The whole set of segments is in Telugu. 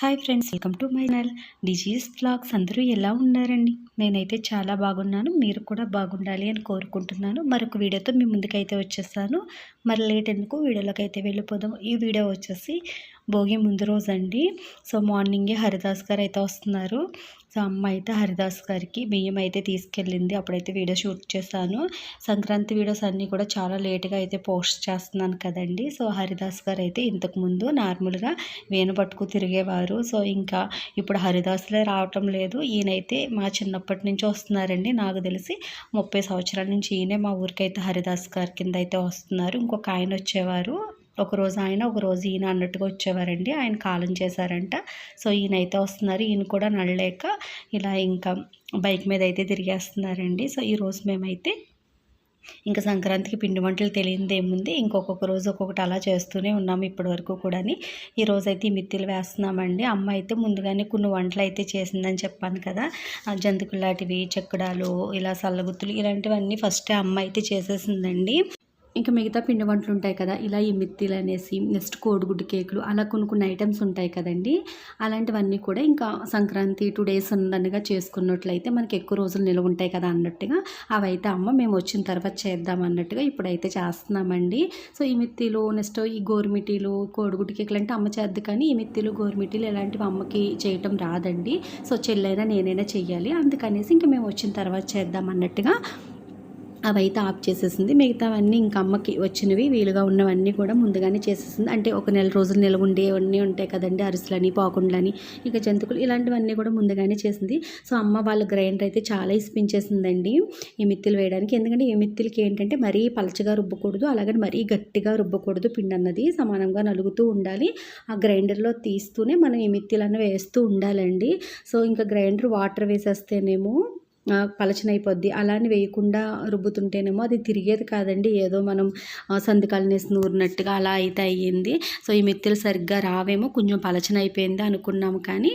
Hi friends, welcome to my channel disease vlogs. అందరూ ఎలా ఉన్నారండి? నేనైతే చాలా బాగున్నాను. మీరు కూడా బాగుండాలి అని కోరుకుంటున్నాను. మరొక వీడియోతో మీ ముందుకైతే వచ్చేస్తాను. మరి లేట్ ఎందుకు, వీడియోలోకి అయితే వెళ్ళిపోదాం. ఈ వీడియో వచ్చేసి భోగి ముందు రోజు అండి. సో మార్నింగే హరిదాస్ గారు అయితే వస్తున్నారు. సో అమ్మ అయితే హరిదాస్ గారికి బియ్యం అయితే తీసుకెళ్ళింది. అప్పుడైతే వీడియో షూట్ చేశాను. సంక్రాంతి వీడియోస్ అన్నీ కూడా చాలా లేట్గా అయితే పోస్ట్ చేస్తున్నాను కదండి. సో హరిదాస్ గారు అయితే ఇంతకుముందు నార్మల్గా వేణు పట్టుకు తిరిగేవారు. సో ఇంకా ఇప్పుడు హరిదాసులే రావటం లేదు. ఈయనైతే మా చిన్నప్పటి నుంచి వస్తున్నారండి. నాకు తెలిసి 30 సంవత్సరాల నుంచి ఈయనే మా ఊరికైతే హరిదాస్ గారి కింద అయితే వస్తున్నారు. ఇంకొక ఆయన వచ్చేవారు, ఒకరోజు ఆయన ఒకరోజు ఈయన అన్నట్టుగా వచ్చేవారండి. ఆయన కాలం చేశారంట. సో ఈయనైతే వస్తున్నారు. ఈయన కూడా నడలేక ఇలా ఇంకా బైక్ మీద అయితే తిరిగేస్తున్నారండి. సో ఈరోజు మేమైతే ఇంకా సంక్రాంతికి పిండి వంటలు తెలియనిది ఏముంది, ఇంకొక రోజు ఒక్కొక్కటి అలా చేస్తూనే ఉన్నాము ఇప్పటి వరకు కూడా. ఈ రోజైతే ఈ మిత్తిలు వేస్తున్నామండి. అమ్మ అయితే ముందుగానే కొన్ని వంటలు అయితే చేసిందని చెప్పాను కదా. జంతికలాంటివి, చెక్కడాలు, ఇలా సల్లగుత్తులు ఇలాంటివన్నీ ఫస్టే అమ్మ అయితే చేసేసిందండి. ఇంకా మిగతా పిండి వంటలు ఉంటాయి కదా, ఇలా ఈ మిత్తిలు అనేసి, నెక్స్ట్ కోడిగుడ్డు కేకులు, అలా కొన్ని ఐటమ్స్ ఉంటాయి కదండి. అలాంటివన్నీ కూడా ఇంకా సంక్రాంతి 2 days ఉందనగా చేసుకున్నట్లయితే మనకి ఎక్కువ రోజులు నిల్వ ఉంటాయి కదా అన్నట్టుగా అవైతే అమ్మ మేము వచ్చిన తర్వాత చేద్దాం అన్నట్టుగా ఇప్పుడైతే చేస్తున్నామండి. సో ఈ మిత్తిలు, నెక్స్ట్ ఈ గోరుమిటీలు, కోడిగుడ్డు కేకులు అంటే అమ్మ చేద్దు, కానీ ఈ మిత్తిలు, గోరుమిటీలు ఇలాంటివి అమ్మకి చేయటం రాదండి. సో చెల్లైనా నేనైనా చెయ్యాలి, అందుకనేసి ఇంకా మేము వచ్చిన తర్వాత చేద్దాం అన్నట్టుగా అవైతే ఆఫ్ చేసేసింది. మిగతావన్నీ ఇంకా అమ్మకి వచ్చినవి వీలుగా ఉన్నవన్నీ కూడా ముందుగానే చేసేసింది. అంటే ఒక 1 నెల రోజులు నిల్వ ఉండేవన్నీ ఉంటాయి కదండి, అరిసెలని, పాకుండ్లని, ఇక జంతికలు ఇలాంటివన్నీ కూడా ముందుగానే చేసింది. సో అమ్మ వాళ్ళ గ్రైండర్ అయితే చాలా ఇప్పించేసిందండి ఈ మిత్తిలు వేయడానికి. ఎందుకంటే ఈ మిత్తిలకి ఏంటంటే మరీ పలచగా రుబ్బకూడదు, అలాగని మరీ గట్టిగా రుబ్బకూడదు. పిండి అన్నది సమానంగా నలుగుతూ ఉండాలి. ఆ గ్రైండర్లో తీస్తూనే మనం ఈ మిత్తిలన్నీ వేస్తూ ఉండాలండి. సో ఇంకా గ్రైండర్ వాటర్ వేసేస్తేనేమో పలచనైపోద్ది. అలా అని వేయకుండా రుబ్బుతుంటేనేమో అది తిరిగేది కాదండి, ఏదో మనం సందికాలనేసి నూరినట్టుగా అలా అయితే అయ్యింది. సో ఈ మిత్తిలు సరిగ్గా రావేమో, కొంచెం పలచనైపోయింది అనుకున్నాము, కానీ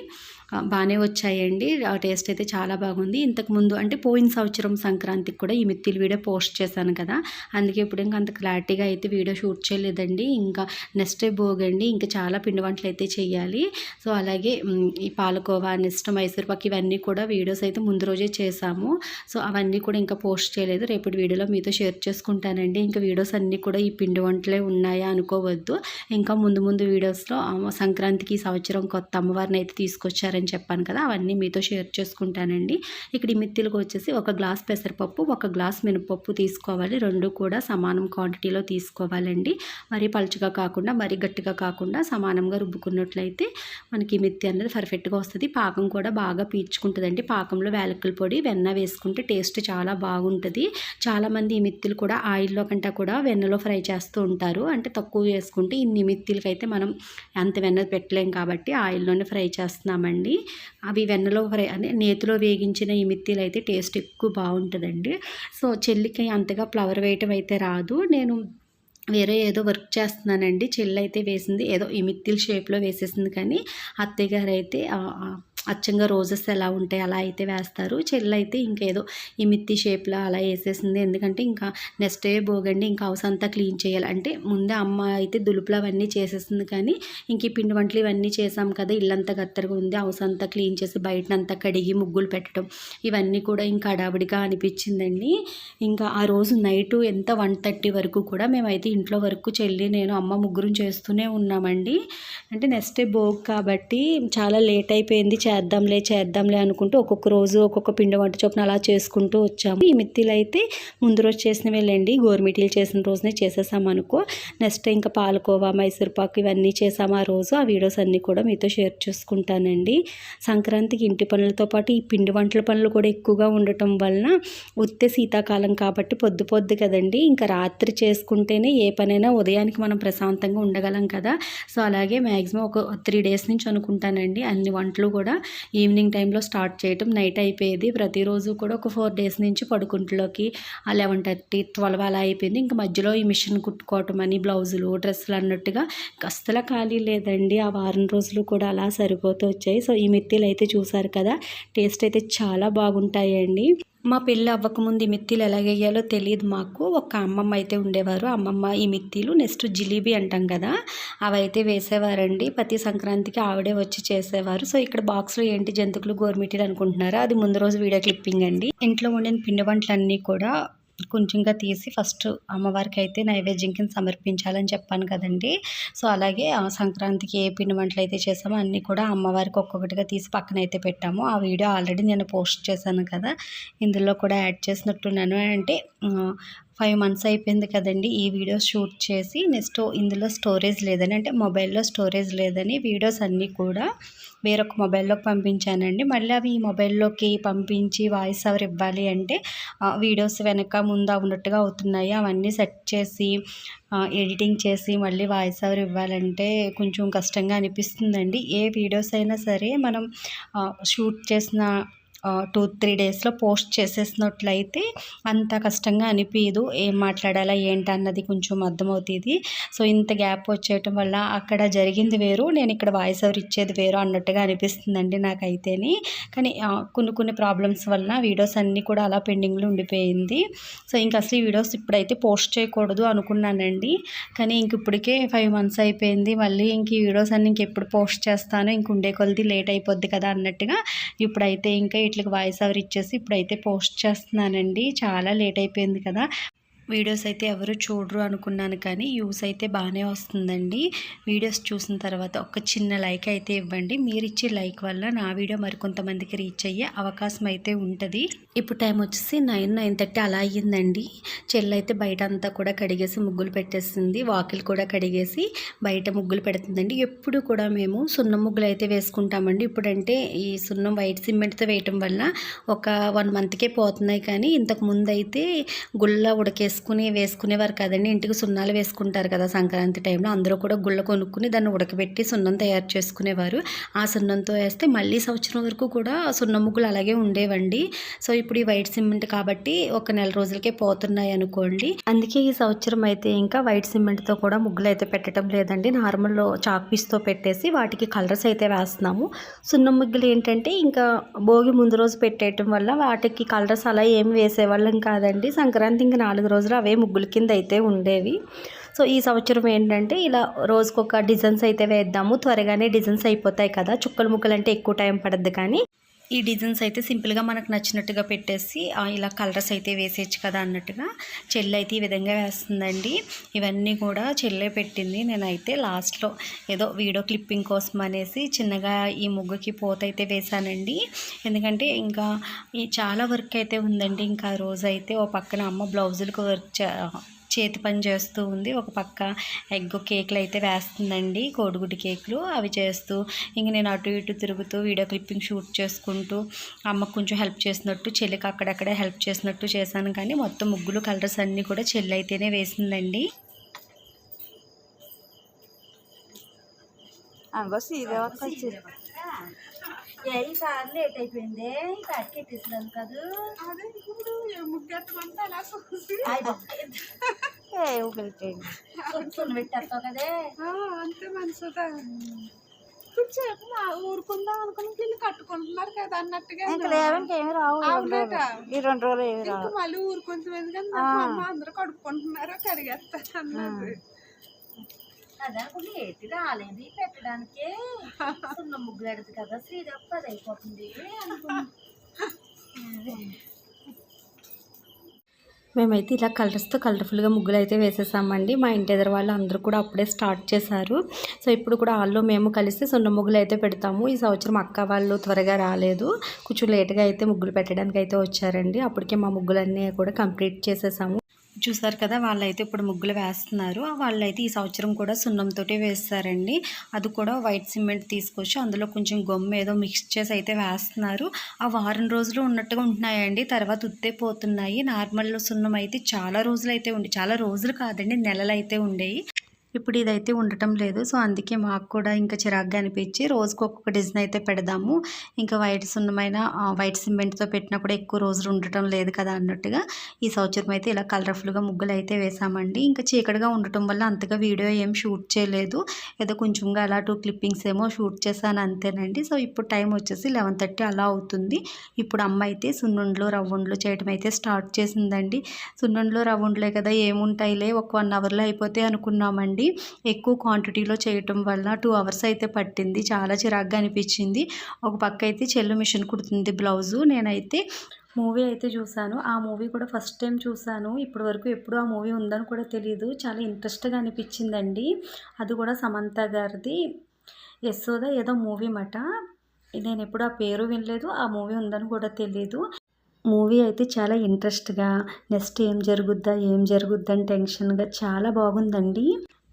బాగానే వచ్చాయండి. ఆ టేస్ట్ అయితే చాలా బాగుంది. ఇంతకుముందు అంటే పోయిన సంవత్సరం సంక్రాంతికి కూడా ఈ మిత్తిలు వీడియో పోస్ట్ చేశాను కదా, అందుకే ఇప్పుడు ఇంకా అంత క్లారిటీగా అయితే వీడియో షూట్ చేయలేదండి. ఇంకా నెక్స్ట్ డే భోగండి, ఇంకా చాలా పిండి వంటలు అయితే చేయాలి. సో అలాగే ఈ పాలకోవా, నెక్స్ట్ మైసూర్పాకు ఇవన్నీ కూడా వీడియోస్ అయితే ముందు రోజే చేశాము. సో అవన్నీ కూడా ఇంకా పోస్ట్ చేయలేదు. రేపటి వీడియోలో మీతో షేర్ చేసుకుంటానండి. ఇంకా వీడియోస్ అన్నీ కూడా ఈ పిండి వంటలే ఉన్నాయా అనుకోవద్దు. ఇంకా ముందు వీడియోస్లో సంక్రాంతికి ఈ సంవత్సరం కొత్త అమ్మవారిని అయితే తీసుకొచ్చారు అని చెప్పాను కదా, అవన్నీ మీతో షేర్ చేసుకుంటానండి. ఇక్కడ ఈ మిత్తిలకు వచ్చేసి 1 గ్లాస్ పెసరపప్పు, 1 గ్లాస్ మినపప్పు తీసుకోవాలి. 2 కూడా సమానం క్వాంటిటీలో తీసుకోవాలండి. మరీ పలుచగా కాకుండా మరీ గట్టిగా కాకుండా సమానంగా రుబ్బుకున్నట్లయితే మనకి మిత్తి అనేది పర్ఫెక్ట్గా వస్తుంది. పాకం కూడా బాగా పీల్చుకుంటుందండి. పాకంలో యాలకుల పొడి, వెన్న వేసుకుంటే టేస్ట్ చాలా బాగుంటుంది. చాలామంది ఈ మిత్తిలు కూడా ఆయిల్లో కంటే కూడా వెన్నలో ఫ్రై చేస్తూ ఉంటారు. అంటే తక్కువ వేసుకుంటే ఇన్ని మిత్తిలకైతే మనం అంత వెన్న పెట్టలేం కాబట్టి ఆయిల్లోనే ఫ్రై చేస్తున్నామండి. అవి వెన్నలో ఫ్రై అంటే నేతిలో వేగించిన ఈ మిత్తిలు అయితే టేస్ట్ ఎక్కువ బాగుంటుందండి. సో చెల్లికి అంతగా ఫ్లవర్ వేయటం అయితే రాదు. నేను వేరే ఏదో వర్క్ చేస్తున్నానండి. చెల్లి అయితే వేసింది ఏదో ఈ మిత్తిల షేప్లో వేసేసింది, కానీ అత్తయ్య గారు అయితే అచ్చంగా రోజెస్ ఎలా ఉంటాయి అలా అయితే వేస్తారు. చెల్లి అయితే ఇంకేదో ఈ మిత్తి షేప్లో అలా వేసేసింది. ఎందుకంటే ఇంకా నెక్స్ట్ డే భోగండి, ఇంకా హౌస్ అంతా క్లీన్ చేయాలి. అంటే ముందే అమ్మ అయితే దులుపులు అవన్నీ చేసేసింది, కానీ ఇంక ఈ పిండి వంటలు ఇవన్నీ చేసాం కదా, ఇల్లంతా గత్తరగా ఉంది. హౌస్ అంతా క్లీన్ చేసి బయటనంతా కడిగి ముగ్గులు పెట్టడం ఇవన్నీ కూడా ఇంకా హడావిడిగా అనిపించిందండి. ఇంకా ఆ రోజు నైటు ఎంత 1:30 వరకు కూడా మేమైతే ఇంట్లో వరకు చెల్లి, నేను, అమ్మ ముగ్గురు చేస్తూనే ఉన్నామండి. అంటే నెక్స్ట్ డే భోగ్ కాబట్టి చాలా లేట్ అయిపోయింది. చేద్దాంలే అనుకుంటూ ఒక్కొక్క రోజు ఒక్కొక్క పిండి వంట చొప్పున అలా చేసుకుంటూ వచ్చాము. ఈ మిత్తిలు అయితే ముందు రోజు చేసినవేళ్ళండి, గోరుమిటీలు చేసిన రోజునే చేసేసాము అనుకో. నెక్స్ట్ ఇంకా పాలకోవా, మైసూర్పాకు ఇవన్నీ చేసాము ఆ రోజు. ఆ వీడియోస్ అన్నీ కూడా మీతో షేర్ చేసుకుంటానండి. సంక్రాంతికి ఇంటి పనులతో పాటు ఈ పిండి వంటల పనులు కూడా ఎక్కువగా ఉండటం వలన ఉత్తే శీతాకాలం కాబట్టి పొద్దు కదండి, ఇంకా రాత్రి చేసుకుంటేనే ఏ పనైనా ఉదయానికి మనం ప్రశాంతంగా ఉండగలం కదా. సో అలాగే మ్యాక్సిమం ఒక 3 days నుంచి అనుకుంటానండి అన్ని వంటలు కూడా ఈవినింగ్ టైంలో స్టార్ట్ చేయటం. నైట్ అయిపోయేది ప్రతిరోజు కూడా. ఒక 4 days నుంచి పడుకుంట్లోకి 11:30, 12 అలా అయిపోయింది. ఇంకా మధ్యలో ఈ మిషన్ కుట్టుకోవటం అని, బ్లౌజులు, డ్రెస్సులు అన్నట్టుగా అస్సలు ఖాళీ లేదండి. ఆ వారం రోజులు కూడా అలా సరిపోతూ వచ్చాయి. సో ఈ మిత్తిలు అయితే చూసారు కదా, టేస్ట్ అయితే చాలా బాగుంటాయండి. మా పెళ్ళి అవ్వకముందు ఈ మిత్తిలు ఎలాగేయాలో తెలియదు మాకు. ఒక అమ్మమ్మ అయితే ఉండేవారు. అమ్మమ్మ ఈ మిత్తిలు నెక్స్ట్ జిలేబీ అంటాం కదా, అవైతే వేసేవారండి. ప్రతి సంక్రాంతికి ఆవిడే వచ్చి చేసేవారు. సో ఇక్కడ బాక్స్లో ఏంటి జంతుకులు గోరుమిటీలు అనుకుంటున్నారా, అది ముందు రోజు వీడియో క్లిప్పింగ్ అండి. ఇంట్లో వండిన పిండి వంటలన్నీ కూడా కొంచెంగా తీసి ఫస్ట్ అమ్మవారికి అయితే నైవేద్యం కింద సమర్పించాలని చెప్పాను కదండి. సో అలాగే సంక్రాంతికి ఏ పిండి వంటలు అయితే చేసామో అన్నీ కూడా అమ్మవారికి ఒక్కొక్కటిగా తీసి పక్కన అయితే పెట్టాము. ఆ వీడియో ఆల్రెడీ నేను పోస్ట్ చేశాను కదా, ఇందులో కూడా యాడ్ చేసినట్టున్నాను. అంటే 5 మంత్స్ అయిపోయింది కదండి ఈ వీడియోస్ షూట్ చేసి. నెక్స్ట్ ఇందులో స్టోరేజ్ లేదని, అంటే మొబైల్లో స్టోరేజ్ లేదని వీడియోస్ అన్నీ కూడా వేరొక మొబైల్లోకి పంపించానండి. మళ్ళీ అవి ఈ మొబైల్లోకి పంపించి వాయిస్ ఓవర్ ఇవ్వాలి అంటే వీడియోస్ వెనక ముందు ఉన్నట్టుగా అవుతున్నాయి. అవన్నీ సెట్ చేసి ఎడిటింగ్ చేసి మళ్ళీ వాయిస్ ఓవర్ ఇవ్వాలంటే కొంచెం కష్టంగా అనిపిస్తుందండి. ఏ వీడియోస్ అయినా సరే మనం షూట్ చేసిన 2-3 డేస్లో పోస్ట్ చేసేసినట్లయితే అంత కష్టంగా అనిపించదు. ఏం మాట్లాడాలా ఏంటి అన్నది కొంచెం అర్థమవుతుంది. సో ఇంత గ్యాప్ వచ్చేయటం వల్ల అక్కడ జరిగింది వేరు, నేను ఇక్కడ వాయిస్ ఓవర్ ఇచ్చేది వేరు అన్నట్టుగా అనిపిస్తుందండి నాకైతేని. కానీ కొన్ని ప్రాబ్లమ్స్ వల్ల వీడియోస్ అన్నీ కూడా అలా పెండింగ్లో ఉండిపోయింది. సో ఇంక అసలు ఈ వీడియోస్ ఇప్పుడైతే పోస్ట్ చేయకూడదు అనుకున్నానండి. కానీ ఇంక ఇప్పటికే 5 మంత్స్ అయిపోయింది. మళ్ళీ ఇంక ఈ వీడియోస్ అన్నీ ఇంకెప్పుడు పోస్ట్ చేస్తాను, ఇంక ఉండే కొలది లేట్ అయిపోద్ది కదా అన్నట్టుగా ఇప్పుడైతే ఇంకా వీటికి వాయిస్ ఓవర్ ఇచ్చేసి ఇప్పుడైతే పోస్ట్ చేస్తున్నానండి. చాలా లేట్ అయిపోయింది కదా, వీడియోస్ అయితే ఎవరు చూడరు అనుకున్నాను, కానీ యూస్ అయితే బాగానే వస్తుందండి. వీడియోస్ చూసిన తర్వాత ఒక చిన్న లైక్ అయితే ఇవ్వండి. మీరు ఇచ్చే లైక్ వల్ల నా వీడియో మరికొంతమందికి రీచ్ అయ్యే అవకాశం అయితే ఉంటుంది. ఇప్పుడు టైం వచ్చేసి 9-9:30 అలా అయ్యిందండి. చెల్లైతే బయట అంతా కూడా కడిగేసి ముగ్గులు పెట్టేసింది. వాకిలు కూడా కడిగేసి బయట ముగ్గులు పెడుతుందండి. ఎప్పుడు కూడా మేము సున్నం ముగ్గులు అయితే వేసుకుంటామండి. ఇప్పుడంటే ఈ సున్నం వైట్ సిమెంట్తో వేయటం వల్ల ఒక 1 మంత్కే పోతున్నాయి, కానీ ఇంతకు ముందు అయితే గుళ్ళ వేసుకునేవారు కదండి. ఇంటికి సున్నాలు వేసుకుంటారు కదా సంక్రాంతి టైంలో, అందరూ కూడా గుళ్ళ కొనుక్కుని దాన్ని ఉడకబెట్టి సున్నం తయారు చేసుకునేవారు. ఆ సున్నంతో వేస్తే మళ్ళీ సంవత్సరం వరకు కూడా సున్నం ముగ్గులు అలాగే ఉండేవండి. సో ఇప్పుడు ఈ వైట్ సిమెంట్ కాబట్టి ఒక నెల రోజులకే పోతున్నాయి అనుకోండి. అందుకే ఈ సంవత్సరం అయితే ఇంకా వైట్ సిమెంట్తో కూడా ముగ్గులు అయితే పెట్టడం లేదండి. నార్మల్ చాక్ పీస్తో పెట్టేసి వాటికి కలర్స్ అయితే వేస్తున్నాము. సున్నం ముగ్గులు ఏంటంటే ఇంకా భోగి ముందు రోజు పెట్టేయటం వల్ల వాటికి కలర్స్ అలా ఏమి వేసేవాళ్ళం కాదండి. సంక్రాంతి ఇంకా 4 రోజులు అవే ముగ్గుల కింద అయితే ఉండేవి. సో ఈ సంవత్సరం ఏంటంటే ఇలా రోజుకొక డిజైన్స్ అయితే వేద్దాము, త్వరగానే డిజైన్స్ అయిపోతాయి కదా. చుక్కల ముక్కలు అంటే ఎక్కువ టైం పడద్దు, కానీ ఈ డిజైన్స్ అయితే సింపుల్గా మనకు నచ్చినట్టుగా పెట్టేసి ఇలా కలర్స్ అయితే వేసేయచ్చు కదా అన్నట్టుగా చెల్లి అయితే ఈ విధంగా వేస్తుందండి. ఇవన్నీ కూడా చెల్లె పెట్టింది. నేనైతే లాస్ట్లో ఏదో వీడియో క్లిప్పింగ్ కోసం అనేసి చిన్నగా ఈ ముగ్గుకి పోత అయితే వేశానండి. ఎందుకంటే ఇంకా చాలా వర్క్ అయితే ఉందండి. ఇంకా రోజైతే ఓ పక్కన అమ్మ బ్లౌజులకు చేతి పని చేస్తూ ఉంది, ఒక పక్క ఎగ్ కేకులు అయితే వేస్తుందండి, కోడిగుడ్డు కేకులు అవి చేస్తూ. ఇంక నేను అటు ఇటు తిరుగుతూ వీడియో క్లిప్పింగ్ షూట్ చేసుకుంటూ అమ్మకు కొంచెం హెల్ప్ చేసినట్టు, చెల్లికి అక్కడక్కడే హెల్ప్ చేసినట్టు చేశాను. కానీ మొత్తం ముగ్గులు కలర్స్ అన్నీ కూడా చెల్లి అయితేనే వేసిందండి. ఈసారి లేట్ అయిపోయింది, కట్టేసినాను కదా. పెట్టేస్తావు కదే అంతే మనసుదా. సేపు ఊరుకుందాం అనుకుని వీళ్ళు కట్టుకుంటున్నారు కదా అన్నట్టుగా ఇంకేమి రావు ఈ 2 రోజులు ఏమి రావు. మళ్ళీ ఊరుకుంటుంది కానీ అమ్మ అందరూ కడుక్కుంటున్నారు కడిగేస్తారు అన్నది. అదే అనుకుంటే ఏంటి రాలేదు పెట్టడానికి, సున్నం ముగ్గు పెడదు కదా శ్రీదేవి అది అయిపోతుంది మేమైతే ఇలా కలర్స్తో కలర్ఫుల్గా ముగ్గులు అయితే వేసేసామండి. మా ఇంటి ఎదురు వాళ్ళు అందరూ కూడా అప్పుడే స్టార్ట్ చేశారు. సో ఇప్పుడు కూడా వాళ్ళు మేము కలిసి సున్నం ముగ్గులు అయితే పెడతాము. ఈ సంవత్సరం అక్క వాళ్ళు త్వరగా రాలేదు, కొంచెం లేట్గా అయితే ముగ్గులు పెట్టడానికి అయితే వచ్చారండి. అప్పటికే మా ముగ్గులన్నీ కూడా కంప్లీట్ చేసేసాము. చూసారు కదా, వాళ్ళైతే ఇప్పుడు ముగ్గులు వేస్తున్నారు. వాళ్ళైతే ఈ సంవత్సరం కూడా సున్నంతోటే వేస్తారండి. అది కూడా వైట్ సిమెంట్ తీసుకొచ్చి అందులో కొంచెం గమ్ము ఏదో మిక్స్ చేసి అయితే వేస్తున్నారు. ఆ వారం రోజులు ఉన్నట్టుగా ఉంటున్నాయండి, తర్వాత ఉత్తే పోతున్నాయి. నార్మల్ సున్నం అయితే చాలా రోజులు అయితే చాలా రోజులు కాదండి, నెలలు అయితే ఉండేవి. ఇప్పుడు ఇదైతే ఉండటం లేదు. సో అందుకే మాకు కూడా ఇంకా చిరాగ్గా అనిపించి రోజుకి ఒక్కొక్క డిజైన్ అయితే పెడదాము, ఇంకా వైట్ సిమెంట్తో పెట్టినా కూడా ఎక్కువ రోజులు ఉండటం లేదు కదా అన్నట్టుగా ఈ సంవత్సరం అయితే ఇలా కలర్ఫుల్గా ముగ్గులు అయితే వేసామండి. ఇంకా చీకటిగా ఉండటం వల్ల అంతగా వీడియో ఏం షూట్ చేయలేదు, ఏదో కొంచెంగా అలా 2 క్లిప్పింగ్స్ ఏమో షూట్ చేశాను అంతేనండి. సో ఇప్పుడు టైం వచ్చేసి 11:30 అలా అవుతుంది. ఇప్పుడు అమ్మ అయితే సున్నుండలు రవ్వుండలు చేయడం అయితే స్టార్ట్ చేసిందండి. సున్నుండలు రవ్వుండలే కదా ఏముంటాయిలే, ఒక 1 అవర్లో అయిపోతే అనుకున్నామండి. ఎక్కువ క్వాంటిటీలో చేయటం వల్ల 2 అవర్స్ అయితే పట్టింది. చాలా చిరాగ్గా అనిపించింది. ఒక పక్క అయితే చెల్లు మిషన్ కుడుతుంది బ్లౌజు. నేనైతే మూవీ అయితే చూసాను. ఆ మూవీ కూడా ఫస్ట్ టైం చూసాను. ఇప్పటి వరకు ఎప్పుడు ఆ మూవీ ఉందని కూడా తెలియదు. చాలా ఇంట్రెస్ట్గా అనిపించిందండి. అది కూడా సమంత గారిది యశోద ఏదో మూవీ మాట. నేను ఎప్పుడు ఆ పేరు వినలేదు, ఆ మూవీ ఉందని కూడా తెలియదు. మూవీ అయితే చాలా ఇంట్రెస్ట్గా, నెక్స్ట్ ఏం జరుగుద్దా అని టెన్షన్గా చాలా బాగుందండి.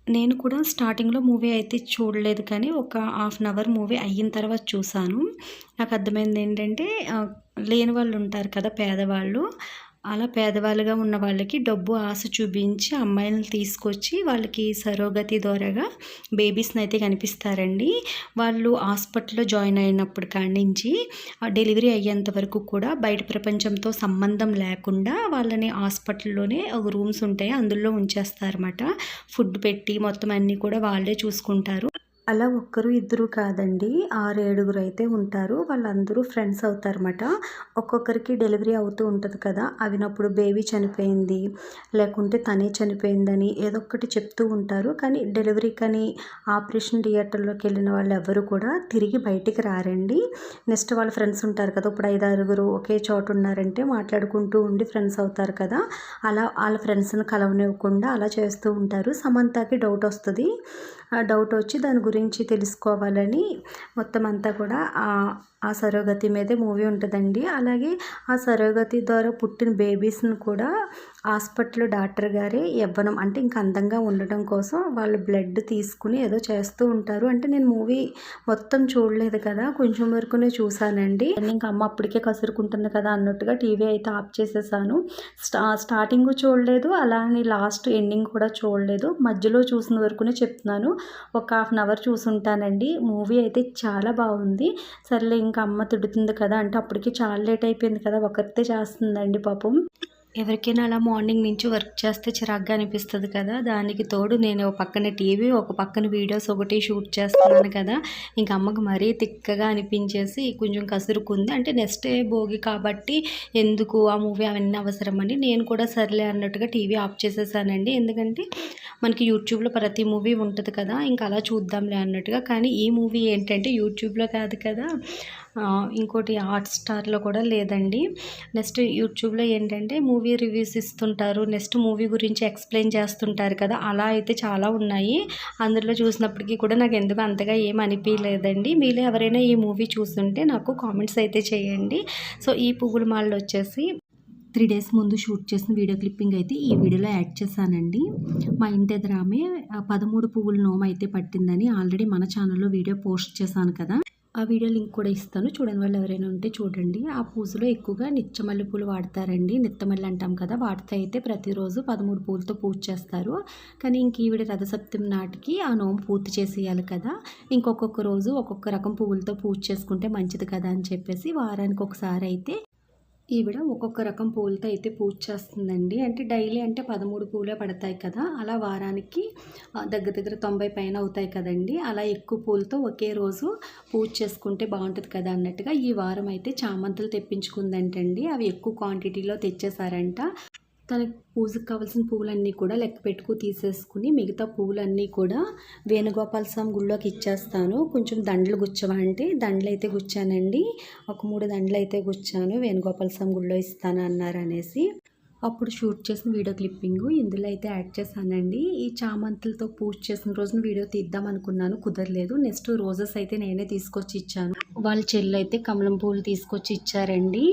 నేను కూడా స్టార్టింగ్లో మూవీ అయితే చూడలేదు, కానీ ఒక 1/2 అవర్ మూవీ అయిన తర్వాత చూసాను. నాకు అర్థమైంది ఏంటంటే లేని వాళ్ళు ఉంటారు కదా పేదవాళ్ళు, అలా పేదవాళ్ళుగా ఉన్న వాళ్ళకి డబ్బు ఆశ చూపించి అమ్మాయిలను తీసుకొచ్చి వాళ్ళకి సరోగతి ద్వారాగా బేబీస్ని అయితే కనిపిస్తారండి. వాళ్ళు హాస్పిటల్లో జాయిన్ అయినప్పుడు కాడి నుంచి డెలివరీ అయ్యేంత వరకు కూడా బయట ప్రపంచంతో సంబంధం లేకుండా వాళ్ళని హాస్పిటల్లోనే ఒక రూమ్స్ ఉంటాయి, అందులో ఉంచేస్తారన్నమాట. ఫుడ్ పెట్టి మొత్తం అన్నీ కూడా వాళ్ళే చూసుకుంటారు. అలా ఒక్కరు ఇద్దరు కాదండి, 6-7 అయితే ఉంటారు. వాళ్ళందరూ ఫ్రెండ్స్ అవుతారన్నమాట. ఒక్కొక్కరికి డెలివరీ అవుతూ ఉంటుంది కదా, అవినప్పుడు బేబీ చనిపోయింది లేకుంటే తనే చనిపోయిందని ఏదో ఒకటి చెప్తూ ఉంటారు. కానీ డెలివరీకని ఆపరేషన్ థియేటర్లోకి వెళ్ళిన వాళ్ళు ఎవరు కూడా తిరిగి బయటికి రారండి. నెక్స్ట్ వాళ్ళ ఫ్రెండ్స్ ఉంటారు కదా, ఇప్పుడు 5-6 ఒకే చోట ఉన్నారంటే మాట్లాడుకుంటూ ఉండి ఫ్రెండ్స్ అవుతారు కదా, అలా వాళ్ళ ఫ్రెండ్స్ని కలవనివ్వకుండా అలా చేస్తూ ఉంటారు. సమంతకి డౌట్ వస్తుంది. డౌట్ వచ్చి దాని గురించి తెలుసుకోవాలని మొత్తం అంతా కూడా ఆ సరోగతి మీదే మూవీ ఉంటుందండి. అలాగే ఆ సరోగతి ద్వారా పుట్టిన బేబీస్ని కూడా హాస్పిటల్ డాక్టర్ గారే యవ్వనం అంటే ఇంకా అందంగా ఉండడం కోసం వాళ్ళు బ్లడ్ తీసుకుని ఏదో చేస్తూ ఉంటారు. అంటే నేను మూవీ మొత్తం చూడలేదు కదా, కొంచెం వరకునే చూసానండి. ఇంకా అమ్మ అప్పటికే కసురుకుంటుంది కదా అన్నట్టుగా టీవీ అయితే ఆఫ్ చేసేసాను. స్టార్టింగ్ చూడలేదు, అలా అని లాస్ట్ ఎండింగ్ కూడా చూడలేదు, మధ్యలో చూసిన వరకునే చెప్తున్నాను. ఒక 1/2 అవర్ చూసుంటానండి. మూవీ అయితే చాలా బాగుంది. సర్లే ఇంకా అమ్మ తిడుతుంది కదా అంటే అప్పటికి చాలా లేట్ అయిపోయింది కదా, ఒకరితే చేస్తుందండి పాపం. ఎవరికైనా అలా మార్నింగ్ నుంచి వర్క్ చేస్తే చిరాగ్గా అనిపిస్తుంది కదా, దానికి తోడు నేను ఒక పక్కన టీవీ ఒక పక్కన వీడియోస్ ఒకటి షూట్ చేస్తున్నాను కదా, ఇంకా అమ్మకు మరీ తిక్కగా అనిపించేసి కొంచెం కసురుకుంది. అంటే నెక్స్ట్ డే భోగి కాబట్టి ఎందుకు ఆ మూవీ అవన్నీ అవసరమని నేను కూడా సర్లే అన్నట్టుగా టీవీ ఆఫ్ చేసేసానండి. ఎందుకంటే మనకి యూట్యూబ్లో ప్రతి మూవీ ఉంటుంది కదా, ఇంకా అలా చూద్దాంలే అన్నట్టుగా. కానీ ఈ మూవీ ఏంటంటే యూట్యూబ్లో కాదు కదా, ఇంకోటి హాట్స్టార్లో కూడా లేదండి. నెక్స్ట్ యూట్యూబ్లో ఏంటంటే మూవీ రివ్యూస్ ఇస్తుంటారు, నెక్స్ట్ మూవీ గురించి ఎక్స్ప్లెయిన్ చేస్తుంటారు కదా, అలా అయితే చాలా ఉన్నాయి. అందులో చూసినప్పటికీ కూడా నాకు ఎందుకు అంతగా ఏం అనిపించలేదండి. మీలో ఎవరైనా ఈ మూవీ చూస్తుంటే నాకు కామెంట్స్ అయితే చేయండి. సో ఈ పువ్వుల మాలలు వచ్చేసి 3 డేస్ ముందు షూట్ చేసిన వీడియో క్లిప్పింగ్ అయితే ఈ వీడియోలో యాడ్ చేశానండి. మా ఇంటి ఎదురు ఆమె 13 పువ్వుల నోము అయితే పట్టిందని ఆల్రెడీ మన ఛానల్లో వీడియో పోస్ట్ చేశాను కదా, ఆ వీడియో లింక్ కూడా ఇస్తాను, చూడని వాళ్ళు ఎవరైనా ఉంటే చూడండి. ఆ పూజలో ఎక్కువగా నిత్యమల్లి పూలు వాడతారండి. నిత్యమల్లి అంటాం కదా, వాటితో అయితే ప్రతిరోజు 13 పూలతో పూజ చేస్తారు. కానీ ఇంక ఈవిడ రథసప్తమి నాటికి ఆ నోము పూర్తి చేసేయాలి కదా, ఇంకొక రోజు ఒక్కొక్క రకం పువ్వులతో పూజ చేసుకుంటే మంచిది కదా అని చెప్పేసి వారానికి ఒకసారి అయితే ఈవిడ ఒక్కొక్క రకం పూలతో అయితే పూజ చేస్తుందండి. అంటే డైలీ అంటే 13 పూలే పడతాయి కదా, అలా వారానికి దగ్గర 90 పైన అవుతాయి కదండి. అలా ఎక్కువ పూలతో ఒకే రోజు పూజ చేసుకుంటే బాగుంటుంది కదా అన్నట్టుగా ఈ వారం అయితే చామంతులు తెప్పించుకుందంటండి. అవి ఎక్కువ క్వాంటిటీలో తెచ్చేసారంట. తనకి పూజకు కావాల్సిన పువ్వులన్నీ కూడా లెక్క పెట్టుకు తీసేసుకుని మిగతా పువ్వులన్నీ కూడా వేణుగోపాల స్వామి గుళ్ళోకి ఇచ్చేస్తాను. కొంచెం దండలు గుచ్చవా అంటే దండలు అయితే గుచ్చానండి, ఒక 3 దండలు అయితే గుచ్చాను, వేణుగోపాల స్వామి గుళ్ళో ఇస్తాను అన్నారు అనేసి. అప్పుడు షూట్ చేసిన వీడియో క్లిప్పింగ్ ఇందులో అయితే యాడ్ చేశానండి. ఈ చామంతులతో పూజ చేసిన రోజున వీడియో తీద్దాం అనుకున్నాను, కుదరలేదు. నెక్స్ట్ రోజెస్ అయితే నేనే తీసుకొచ్చి ఇచ్చాను. వాళ్ళ చెల్లి అయితే కమలం పూలు తీసుకొచ్చి ఇచ్చారండి.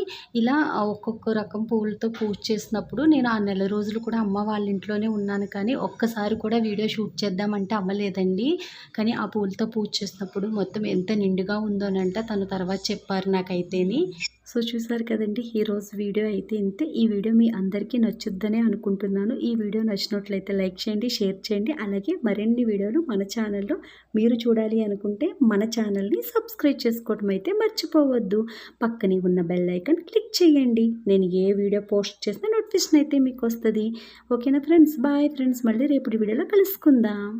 ఇలా ఒక్కొక్క రకం పూలతో పూజ చేసినప్పుడు నేను ఆ నెల రోజులు కూడా అమ్మ వాళ్ళ ఇంట్లోనే ఉన్నాను, కానీ ఒక్కసారి కూడా వీడియో షూట్ చేద్దామంటే అవ్వలేదండి. కానీ ఆ పూలతో పూజ చేసినప్పుడు మొత్తం ఎంత నిండుగా ఉందోనంట తను తర్వాత చెప్పారు నాకైతేని. సో చూసారు కదండి, ఈరోజు వీడియో అయితే ఇంతే. ఈ వీడియో మీ అందరికీ నచ్చుద్దనే అనుకుంటున్నాను. ఈ వీడియో నచ్చినట్లయితే లైక్ చేయండి, షేర్ చేయండి. అలాగే మరిన్ని వీడియోలు మన ఛానల్లో మీరు చూడాలి అనుకుంటే మన ఛానల్ని సబ్స్క్రైబ్ చేసుకోవడం అయితే మర్చిపోవద్దు. పక్కనే ఉన్న బెల్ ఐకాన్ క్లిక్ చేయండి. నేను ఏ వీడియో పోస్ట్ చేసినా నోటిఫికేషన్ అయితే మీకు వస్తుంది. ఓకేనా ఫ్రెండ్స్, బాయ్ ఫ్రెండ్స్, మళ్ళీ రేపటి వీడియోలో కలుసుకుందాం.